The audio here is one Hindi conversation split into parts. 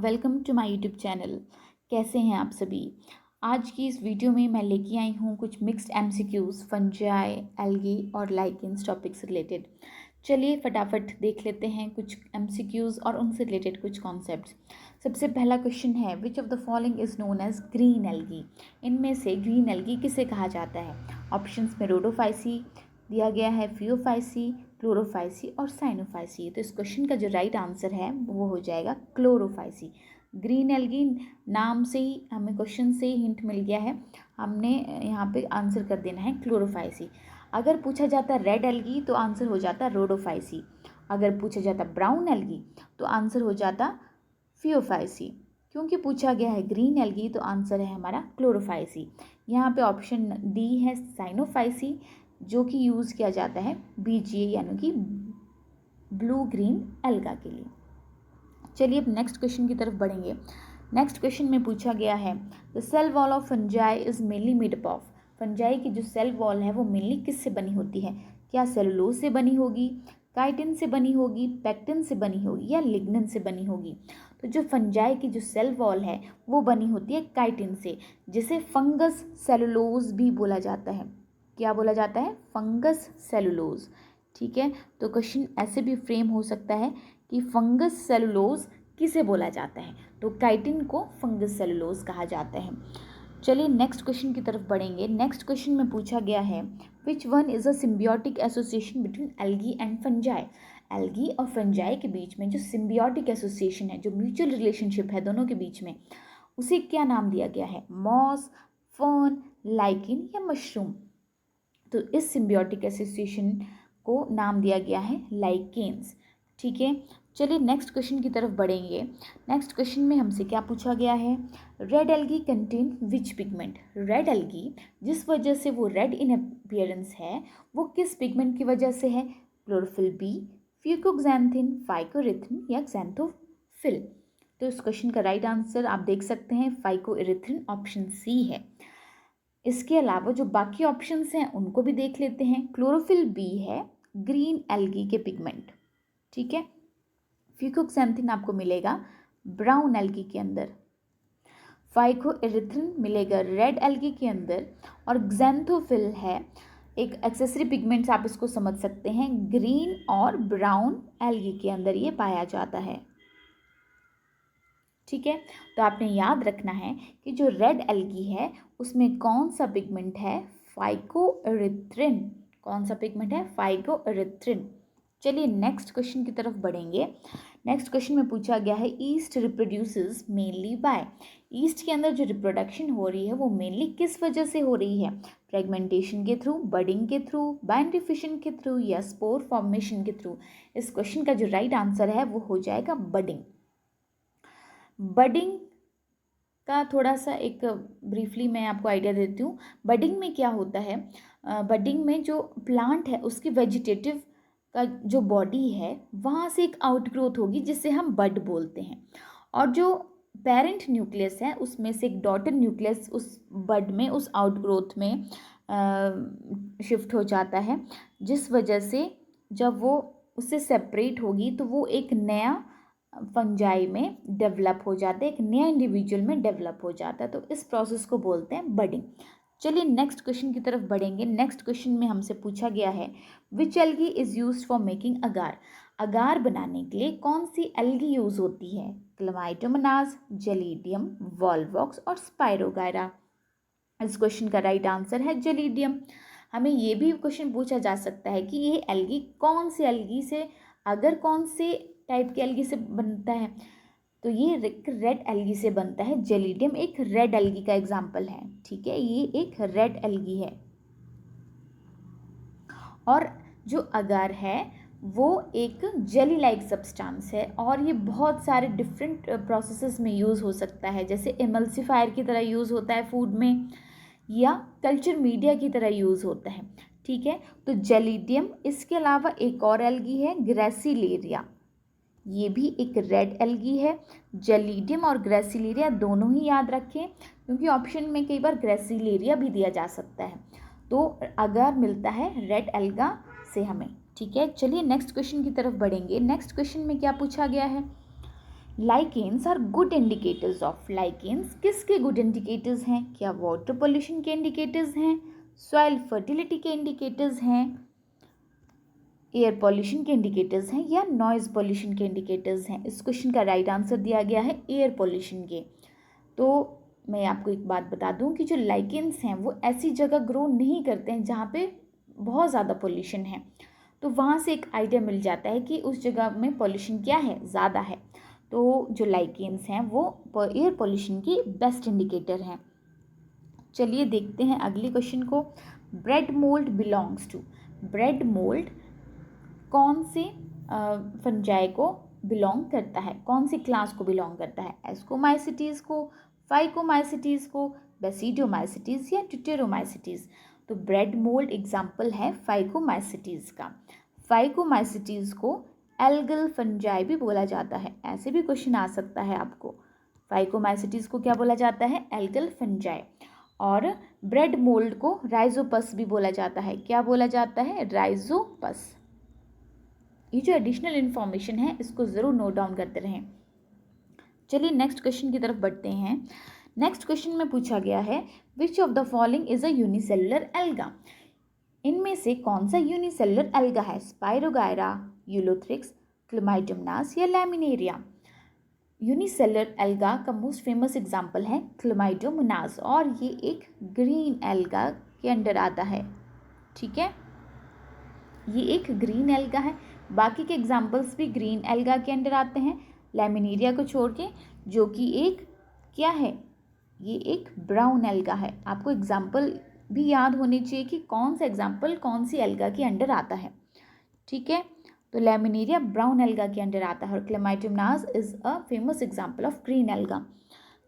Welcome to my YouTube channel. कैसे हैं आप सभी। आज की इस वीडियो में मैं लेके आई हूँ कुछ मिक्स्ड एमसीक्यूज फंजाई, एल्गी और लाइकेंस टॉपिक से रिलेटेड। चलिए फटाफट देख लेते हैं कुछ एमसीक्यूज और उनसे रिलेटेड कुछ कॉन्सेप्ट्स। सबसे पहला क्वेश्चन है, which of the following is known as green algae. इनमें से ग्रीन एल्गी किसे कहा जाता है। ऑप्शंस में रोडोफाइसी दिया गया है, फियोफाइसी, क्लोरोफाइसी और साइनोफाइसी। तो इस क्वेश्चन का जो राइट आंसर है वो हो जाएगा क्लोरोफाइसी। ग्रीन एल्गी नाम से ही हमें, क्वेश्चन से ही हिंट मिल गया है, हमने यहाँ पे आंसर कर देना है क्लोरोफाइसी। अगर पूछा जाता रेड एल्गी तो आंसर हो जाता रोडोफाइसी। अगर पूछा जाता ब्राउन एल्गी तो आंसर हो जाता फियोफाइसी। क्योंकि पूछा गया है ग्रीन एल्गी तो आंसर है हमारा क्लोरोफाइसी। यहाँ पे ऑप्शन डी है साइनोफाइसी, जो कि यूज़ किया जाता है बीजीए यानी कि ब्लू ग्रीन एल्गा के लिए। चलिए अब नेक्स्ट क्वेश्चन की तरफ बढ़ेंगे। नेक्स्ट क्वेश्चन में पूछा गया है, the cell wall of fungi is mainly made up of. Fungi की जो सेल वॉल है वो मेनली किससे बनी होती है। क्या सेलुलोज से बनी होगी, काइटिन से बनी होगी, पैक्टिन से बनी होगी या लिग्निन से बनी होगी। तो जो फंजाई की जो सेल वॉल है वो बनी होती है काइटिन से, जिसे फंगस सेलुलोज भी बोला जाता है। क्या बोला जाता है, फंगस सेलुलोज। ठीक है, तो क्वेश्चन ऐसे भी फ्रेम हो सकता है कि फंगस सेलुलोज किसे बोला जाता है, तो काइटिन को फंगस सेलुलोज कहा जाता है। चलिए नेक्स्ट क्वेश्चन की तरफ बढ़ेंगे। नेक्स्ट क्वेश्चन में पूछा गया है, which one is a symbiotic association between algae and fungi. Algae और फंजाई के बीच में जो सिम्बियोटिक एसोसिएशन है, जो म्यूचुअल रिलेशनशिप है दोनों के बीच में, उसे क्या नाम दिया गया है। मॉस, फर्न, लाइकिन या मशरूम। तो इस सिम्बियोटिक एसोसिएशन को नाम दिया गया है लाइकेन्स। ठीक है, चलिए नेक्स्ट क्वेश्चन की तरफ बढ़ेंगे। नेक्स्ट क्वेश्चन में हमसे क्या पूछा गया है, red algae contain which pigment. Red algae जिस वजह से वो रेड इन अपीयरेंस है वो किस पिगमेंट की वजह से है। क्लोरोफिल बी, फ्यूकोक्सैंथिन, फाइकोरिथ्रिन या xanthophyll। तो इस क्वेश्चन का राइट आंसर आप देख सकते हैं फाइकोरिथ्रिन, ऑप्शन सी है। इसके अलावा जो बाकी ऑप्शंस हैं उनको भी देख लेते हैं। क्लोरोफिल बी है ग्रीन एल्गी के पिगमेंट। ठीक है, फ्यूकोक्सैंथिन आपको मिलेगा ब्राउन एल्गी के अंदर, फाइकोइरिथ्रिन मिलेगा रेड एल्गी के अंदर, और xanthophyll है एक एक्सेसरी पिगमेंट्स, आप इसको समझ सकते हैं, ग्रीन और ब्राउन एल्गी के अंदर ये पाया जाता है। ठीक है, तो आपने याद रखना है कि जो रेड एल्गी है उसमें कौन सा पिगमेंट है, फाइकोइरिथ्रिन। कौन सा पिगमेंट है, फाइकोइरिथ्रिन। चलिए नेक्स्ट क्वेश्चन की तरफ बढ़ेंगे। नेक्स्ट क्वेश्चन में पूछा गया है, east reproduces mainly by. East के अंदर जो रिप्रोडक्शन हो रही है वो मेनली किस वजह से हो रही है। फ्रेगमेंटेशन के थ्रू, बडिंग के थ्रू, बाइनरी फिशन के थ्रू या स्पोर फॉर्मेशन के थ्रू। इस क्वेश्चन का जो राइट आंसर है वो हो जाएगा बडिंग। बडिंग का थोड़ा सा एक ब्रीफली मैं आपको आइडिया देती हूँ। बडिंग में क्या होता है, बडिंग में जो प्लांट है उसकी वेजिटेटिव का जो बॉडी है वहाँ से एक आउटग्रोथ होगी जिसे हम बड बोलते हैं, और जो पेरेंट न्यूक्लियस है उसमें से एक डॉटर न्यूक्लियस उस बड में, उस आउटग्रोथ में शिफ्ट हो जाता है, जिस वजह से जब वो उससे सेपरेट होगी तो वो एक नया फंजाई में डेवलप हो जाता है, एक नया इंडिविजुअल में डेवलप हो जाता है। तो इस प्रोसेस को बोलते हैं बडिंग। चलिए नेक्स्ट क्वेश्चन की तरफ बढ़ेंगे। नेक्स्ट क्वेश्चन में हमसे पूछा गया है, which algae is used for making agar. Agar बनाने के लिए कौन सी एल्गी यूज होती है। क्लमाइटोमोनास, जेलिडियम, वॉल्वॉक्स और स्पाइरोगायरा। इस क्वेश्चन का राइट आंसर है जेलिडियम। हमें ये भी क्वेश्चन पूछा जा सकता है कि ये एल्गी कौन सी एल्गी से, अगर कौन से टाइप के एल्गी से बनता है, तो ये रेड एल्गी से बनता है। जेलिडियम एक रेड एल्गी का एग्जाम्पल है। ठीक है, ये एक रेड एल्गी है। और जो अगार है वो एक जेली लाइक सब्सटेंस है, और ये बहुत सारे डिफरेंट प्रोसेसेस में यूज़ हो सकता है, जैसे एमल्सिफायर की तरह यूज़ होता है फूड में, या कल्चर मीडिया की तरह यूज़ होता है। ठीक है, तो जेलिडियम, इसके अलावा एक और एल्गी है ग्रेसिलेरिया, ये भी एक रेड एल्गी है। जेलिडियम और ग्रेसिलेरिया दोनों ही याद रखें, क्योंकि ऑप्शन में कई बार ग्रेसिलेरिया भी दिया जा सकता है। तो अगर मिलता है रेड एल्गा से हमें। ठीक है, चलिए नेक्स्ट क्वेश्चन की तरफ बढ़ेंगे। नेक्स्ट क्वेश्चन में क्या पूछा गया है, lichens are good indicators of, lichens किसके गुड इंडिकेटर्स हैं? क्या वाटर पोल्यूशन के इंडिकेटर्स हैं, सॉइल फर्टिलिटी के इंडिकेटर्स हैं, एयर पॉल्यूशन के इंडिकेटर्स हैं, या नॉइज़ पॉल्यूशन के इंडिकेटर्स हैं? इस क्वेश्चन का राइट आंसर दिया गया है एयर पॉल्यूशन के। तो मैं आपको एक बात बता दूं कि जो लाइकेन्स हैं वो ऐसी जगह ग्रो नहीं करते हैं जहाँ पे बहुत ज़्यादा पॉल्यूशन है, तो वहाँ से एक आइडिया मिल जाता है कि उस जगह में पॉल्यूशन क्या है, ज़्यादा है। तो जो लाइकेन्स हैं वो एयर पॉल्यूशन की बेस्ट इंडिकेटर हैं। चलिए देखते हैं अगले क्वेश्चन को। Bread mould belongs to, bread mould कौन से फंजाई को बिलोंग करता है, कौन सी क्लास को बिलोंग करता है? एस्कोमाइसिटीज़ को, फाइकोमाइसिटीज़ को, बेसिडोमाइसिटीज़ या ट्यूटेरोमाइसिटीज़? तो ब्रेड मोल्ड एग्जाम्पल है फाइकोमाइसिटीज़ का। फाइकोमाइसिटीज़ को एल्गल फंजाई भी बोला जाता है, ऐसे भी क्वेश्चन आ सकता है आपको। फाइकोमाइसिटीज़ को क्या बोला जाता है? Algal fungi. और ब्रेड मोल्ड को राइजोपस भी बोला जाता है। क्या बोला जाता है? राइजोपस। ये जो एडिशनल इन्फॉर्मेशन है इसको ज़रूर नोट डाउन करते रहें। चलिए नेक्स्ट क्वेश्चन की तरफ बढ़ते हैं। नेक्स्ट क्वेश्चन में पूछा गया है which of the following is a unicellular alga? इनमें से कौन सा यूनिसेलुलर एल्गा है? स्पाइरोगायरा, यूलोथ्रिक्स, क्लमाइडोमोनास या लैमिनेरिया? यूनिसेलुलर एल्गा का मोस्ट फेमस एग्जाम्पल है क्लमाइडोमोनास, और ये एक ग्रीन एल्गा के अंडर आता है। ठीक है, ये एक ग्रीन एल्गा है। बाकी के एग्जाम्पल्स भी ग्रीन एल्गा के अंडर आते हैं, लैमिनेरिया को छोड़ के, जो कि एक क्या है? ये एक ब्राउन एल्गा है। आपको एग्जाम्पल भी याद होने चाहिए कि कौन सा एग्जाम्पल कौन सी एल्गा के अंडर आता है। ठीक है, तो लैमिनेरिया ब्राउन एल्गा के अंडर आता है और Chlamydomonas is a famous example of green alga.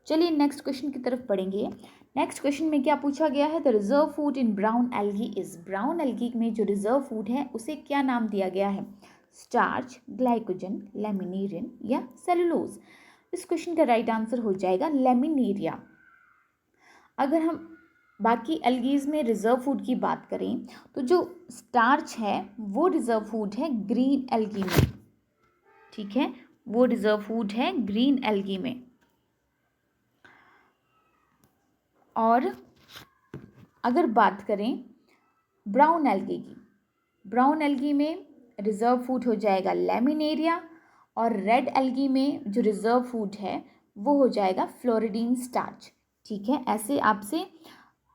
चलिए नेक्स्ट क्वेश्चन की तरफ पढ़ेंगे। नेक्स्ट क्वेश्चन में क्या पूछा गया है? The reserve food in brown algae is, brown algae में जो रिजर्व फूड है उसे क्या नाम दिया गया है? स्टार्च, ग्लाइकोजन, लैमिनेरियन या सेलुलोज? इस क्वेश्चन का राइट आंसर हो जाएगा लैमिनेरिया। अगर हम बाकी एल्गीज में रिजर्व फूड की बात करें तो जो स्टार्च है वो रिजर्व फूड है ग्रीन एल्गी में। ठीक है, वो रिजर्व फूड है ग्रीन एल्गी में। और अगर बात करें ब्राउन एल्गी की, ब्राउन एल्गी में रिजर्व फूड हो जाएगा लैमिनेरिया, और रेड एल्गी में जो रिजर्व फूड है वो हो जाएगा फ्लोरिडीन स्टार्च। ठीक है, ऐसे आपसे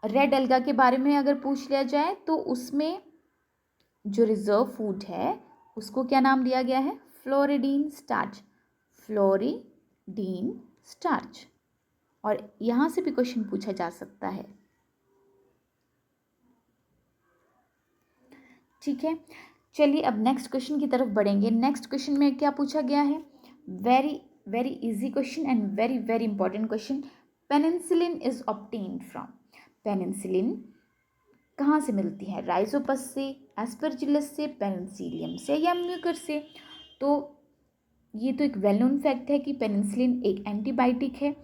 रेड एल्गा के बारे में अगर पूछ लिया जाए तो उसमें जो रिजर्व फूड है उसको क्या नाम दिया गया है? फ्लोरिडीन स्टार्च, फ्लोरिडीन स्टार्च। और यहाँ से भी क्वेश्चन पूछा जा सकता है। ठीक है, चलिए अब नेक्स्ट क्वेश्चन की तरफ बढ़ेंगे। नेक्स्ट क्वेश्चन में क्या पूछा गया है? Very very easy question and very very important question. Penicillin is obtained from, penicillin कहाँ से मिलती है? राइजोपस से, एस्परजिलस से, पेनिसिलियम से या म्यूकर से? तो ये तो एक वेल नोन फैक्ट है कि पेनिसिलिन एक एंटीबायोटिक है।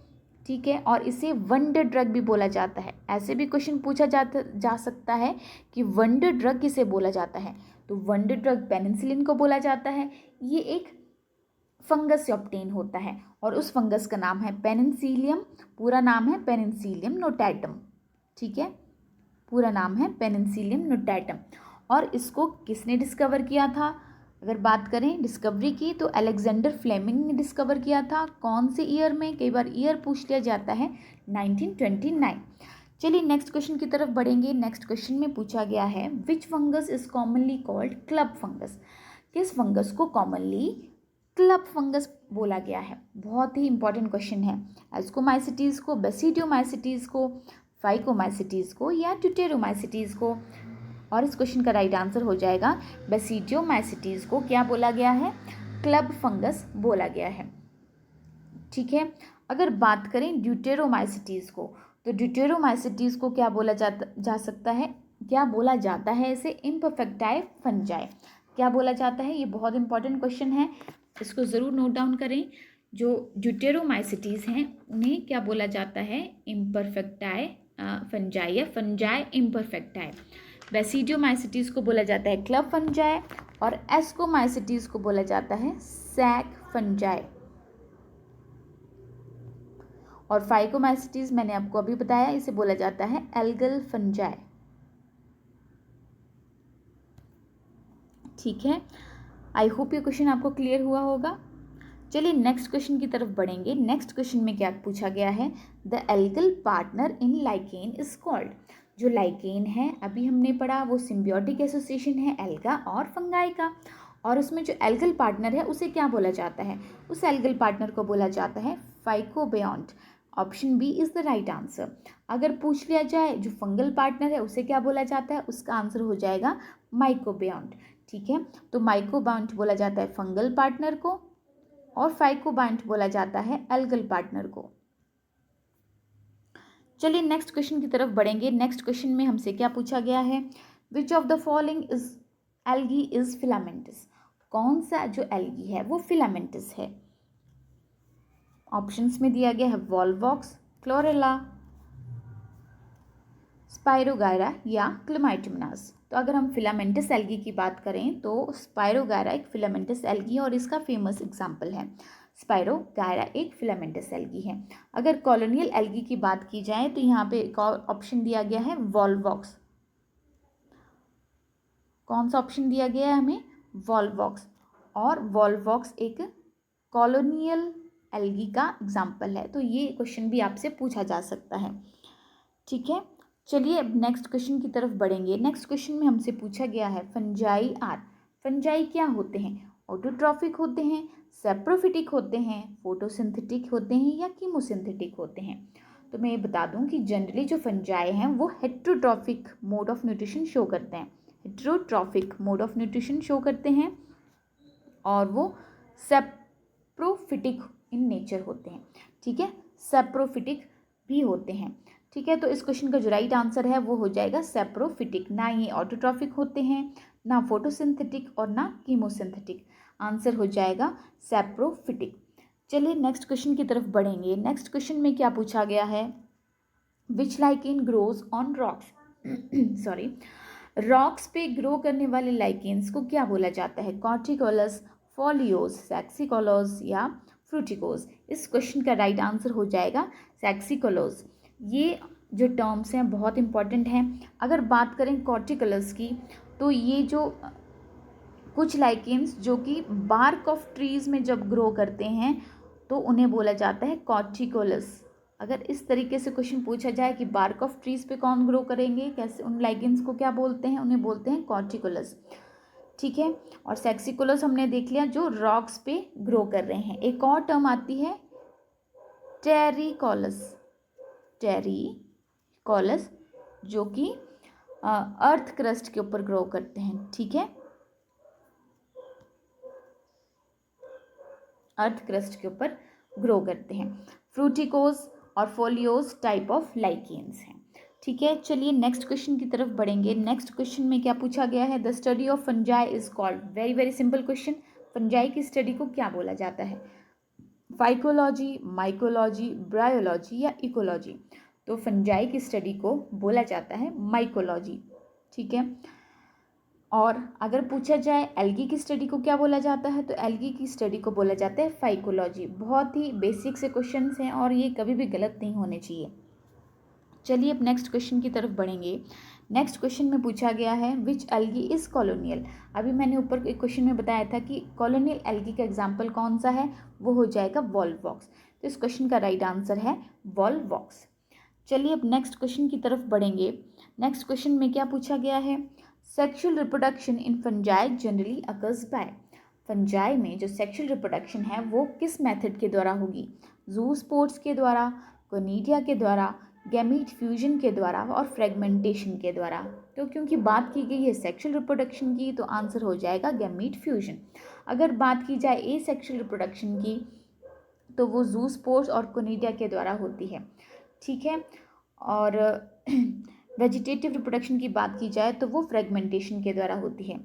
ठीक है, और इसे वंडर ड्रग भी बोला जाता है। ऐसे भी क्वेश्चन पूछा जा सकता है कि वंडर ड्रग किसे बोला जाता है? तो वंडर ड्रग पेनिसिलिन को बोला जाता है। ये एक फंगस से ऑब्टेन होता है और उस फंगस का नाम है पेनिसिलियम, पूरा नाम है पेनिसिलियम नोटैटम। ठीक है, पूरा नाम है पेनिसिलियम नोटैटम। और इसको किसने डिस्कवर किया था? अगर बात करें डिस्कवरी की तो अलेक्जेंडर फ्लेमिंग ने डिस्कवर किया था। कौन से ईयर में? कई बार ईयर पूछ लिया जाता है, 1929। चलिए नेक्स्ट क्वेश्चन की तरफ बढ़ेंगे। नेक्स्ट क्वेश्चन में पूछा गया है which fungus is commonly called club fungus? किस फंगस को कॉमनली क्लब फंगस बोला गया है? बहुत ही इंपॉर्टेंट क्वेश्चन है। एस्कोमाइसिटीज़ को, बेसिडियोमाइसिटीज़ को, फाइकोमाइसिटीज़ को या ट्यूटेरोमाइसिटीज़ को? और इस क्वेश्चन का राइट आंसर हो जाएगा बेसिडियोमाइसिटीज़ को क्या बोला गया है? क्लब फंगस बोला गया है। ठीक है, अगर बात करें ड्यूटेरोमाइसिटीज़ को तो ड्यूटेरोमाइसिटीज़ को क्या बोला जा सकता है? क्या बोला जाता है इसे? Imperfecti fungi. क्या बोला जाता है? ये बहुत इंपॉर्टेंट क्वेश्चन है, इसको ज़रूर नोट डाउन करें। जो ड्यूटेरोमाइसिटीज़ हैं उन्हें क्या बोला जाता है? इम्परफेक्टाई फंजाई या फंजाई इम्परफेक्टाई। बेसिडियोमाइसिटीज़ को बोला जाता है क्लब फंजाई और एस्कोमाइसिटीज़ को बोला जाता है सैक फंजाई। और फाइकोमास्टीज मैंने आपको अभी बताया, इसे बोला जाता है एल्गल फंजाई। ठीक है, आई होप ये क्वेश्चन आपको क्लियर हुआ होगा। चलिए नेक्स्ट क्वेश्चन की तरफ बढ़ेंगे। नेक्स्ट क्वेश्चन में क्या पूछा गया है, the algal partner in lichen is called. जो लाइकेन है अभी हमने पढ़ा वो सिम्बियोटिक एसोसिएशन है एल्गा और फंगाई का, और उसमें जो एल्गल पार्टनर है उसे क्या बोला जाता है, उस एल्गल पार्टनर को बोला जाता है phycobiont. Option B is the right answer. अगर पूछ लिया जाए जो फंगल पार्टनर है उसे क्या बोला जाता है, उसका आंसर हो जाएगा माइकोबियॉन्ट। ठीक है, तो माइकोबियॉन्ट बोला जाता है फंगल पार्टनर को और फाइकोबायंट बोला जाता है एल्गल पार्टनर को। चलिए नेक्स्ट क्वेश्चन की तरफ बढ़ेंगे। नेक्स्ट क्वेश्चन में हमसे क्या पूछा गया है, which of the following is algae is filamentous. कौन सा जो एल्गी है वो फिलामेंटस है। ऑप्शंस में दिया गया है वॉल्वॉक्स, क्लोरेला, स्पाइरोगायरा या क्लेमाइटोमोनास। तो अगर हम फिलामेंटस एल्गी की बात करें तो स्पाइरोगायरा एक फिलामेंटस एल्गी है और इसका फेमस एग्जाम्पल है। स्पाइरोगायरा एक फिलामेंटस एल्गी है। अगर कॉलोनियल एल्गी की बात की जाए तो यहाँ पे एक और ऑप्शन दिया गया है वॉल्वॉक्स। कौन सा ऑप्शन दिया गया है हमें, वॉल्वॉक्स, और वॉल्वॉक्स एक कॉलोनियल एल्गी का एग्जाम्पल है। तो ये क्वेश्चन भी आपसे पूछा जा सकता है। ठीक है, चलिए अब नेक्स्ट क्वेश्चन की तरफ बढ़ेंगे। नेक्स्ट क्वेश्चन में हमसे पूछा गया है फंजाई आर। फंजाई क्या होते हैं, ऑटोट्रॉफिक होते हैं, सेप्रोफिटिक होते हैं, फोटोसिंथेटिक होते हैं या कीमोसिंथेटिक होते हैं। तो मैं ये बता दूं कि जनरली जो फंजाई हैं वो heterotrophic mode of nutrition show करते हैं, heterotrophic mode of nutrition show करते हैं, और वो सेप्रोफिटिक इन नेचर होते हैं। ठीक है, सेप्रोफिटिक भी होते हैं। ठीक है, तो इस क्वेश्चन का जो राइट आंसर है वो हो जाएगा सेप्रोफिटिक। ना ये ऑटोट्रॉफिक होते हैं, ना फोटोसिंथेटिक और ना कीमोसिंथेटिक। आंसर हो जाएगा सेप्रोफिटिक। चलिए नेक्स्ट क्वेश्चन की तरफ बढ़ेंगे। नेक्स्ट क्वेश्चन में क्या पूछा गया है, which lichen grows on rocks. Sorry, rocks पे ग्रो करने वाले लाइकेन्स को क्या बोला जाता है, कॉर्टिकोलस, फोलियोस, सैक्सिकोलोस या फ्रूटिकोस। इस क्वेश्चन का राइट आंसर हो जाएगा सैक्सिकोलोस। ये जो टर्म्स हैं बहुत इंपॉर्टेंट हैं। अगर बात करें कॉर्टिकोलस की तो ये जो कुछ लाइकेन्स जो कि बार्क ऑफ ट्रीज में जब ग्रो करते हैं तो उन्हें बोला जाता है कॉर्टिकोलस। अगर इस तरीके से क्वेश्चन पूछा जाए कि बार्क ऑफ ट्रीज पे कौन ग्रो करेंगे, कैसे, उन लाइकेन्स को क्या बोलते हैं, उन्हें बोलते हैं कॉर्टिकोलस। ठीक है, और सैक्सिकोलस हमने देख लिया जो रॉक्स पे ग्रो कर रहे हैं। एक और टर्म आती है टेरिकोलस, टेरिकोलस जो कि अर्थ क्रस्ट के ऊपर ग्रो करते हैं। ठीक है, अर्थ क्रस्ट के ऊपर ग्रो करते हैं। फ्रूटिकोस और फोलियोस टाइप ऑफ लाइकेन्स हैं। ठीक है, चलिए नेक्स्ट क्वेश्चन की तरफ बढ़ेंगे। नेक्स्ट क्वेश्चन में क्या पूछा गया है, the study of fungi is called. Very very simple question, fungi की स्टडी को क्या बोला जाता है, फाइकोलॉजी, माइकोलॉजी, ब्रायोलॉजी या इकोलॉजी। तो फंजाई की स्टडी को बोला जाता है माइकोलॉजी। ठीक है, और अगर पूछा जाए एल्गी की स्टडी को क्या बोला जाता है तो एल्गी की स्टडी को बोला जाता है फाइकोलॉजी। बहुत ही बेसिक से क्वेश्चंस हैं और ये कभी भी गलत नहीं होने चाहिए। चलिए अब नेक्स्ट क्वेश्चन की तरफ बढ़ेंगे। नेक्स्ट क्वेश्चन में पूछा गया है विच एल्गी इज़ कॉलोनियल। अभी मैंने ऊपर एक क्वेश्चन में बताया था कि कॉलोनियल एल्गी का एग्जाम्पल कौन सा है, वो हो जाएगा वॉल्वॉक्स। तो इस क्वेश्चन का राइट आंसर है वॉल्वॉक्स। चलिए अब नेक्स्ट क्वेश्चन की तरफ बढ़ेंगे। नेक्स्ट क्वेश्चन में क्या पूछा गया है, sexual reproduction in fungi generally occurs by. Fungi में जो सेक्सुअल रिप्रोडक्शन है वो किस मेथड के द्वारा होगी, ज़ूस्पोर्स के द्वारा, कोनिडिया के द्वारा, गैमीट फ्यूजन के द्वारा और फ्रेगमेंटेशन के द्वारा। तो क्योंकि बात की गई है सेक्सुअल रिप्रोडक्शन की तो आंसर हो जाएगा गैमीट फ्यूजन। अगर बात की जाए ए सेक्सुअल रिप्रोडक्शन की तो वो ज़ूस्पोर्स और कोनिडिया के द्वारा होती है। ठीक है, और वेजिटेटिव रिप्रोडक्शन की बात की जाए तो वो फ्रेगमेंटेशन के द्वारा होती है।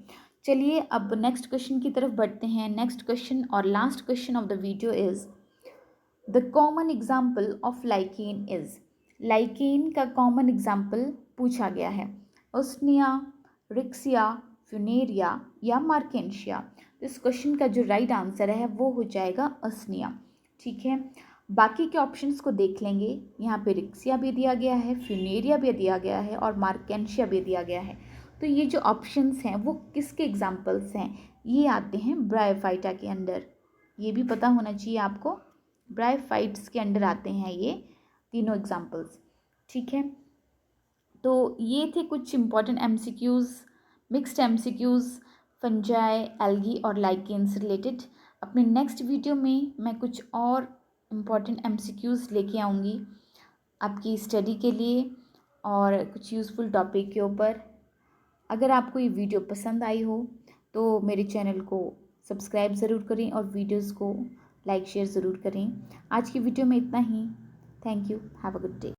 चलिए अब नेक्स्ट क्वेश्चन की तरफ बढ़ते हैं। नेक्स्ट क्वेश्चन और last question of the video is the common example of lichen is. Lichen का कॉमन एग्जाम्पल पूछा गया है, ओस्निया, रिक्सिया, फ्यूनेरिया या मार्केंशिया। इस क्वेश्चन का जो राइट आंसर है वो हो जाएगा ओस्निया। ठीक है, बाकी के ऑप्शंस को देख लेंगे। यहाँ पे रिक्सिया भी दिया गया है, फ्यूनेरिया भी दिया गया है और मार्केंशिया भी दिया गया है। तो ये जो ऑप्शंस हैं वो किसके एग्जाम्पल्स हैं? ये आते हैं ब्रायोफाइटा के अंडर। ये भी पता होना चाहिए आपको, ब्रायोफाइट्स के अंडर आते हैं ये तीनों एग्जाम्पल्स। ठीक है, तो ये थे कुछ important MCQs, mixed MCQs fungi, algae और लाइकेंस रिलेटेड। अपने नेक्स्ट वीडियो में मैं कुछ और इम्पॉर्टेंट एमसीक्यूज़ लेके आऊँगी आपकी स्टडी के लिए और कुछ यूज़फुल टॉपिक के ऊपर। अगर आपको ये वीडियो पसंद आई हो तो मेरे चैनल को सब्सक्राइब ज़रूर करें और वीडियोज़ को लाइक शेयर ज़रूर करें। आज की वीडियो में इतना ही। Thank you, have a good day.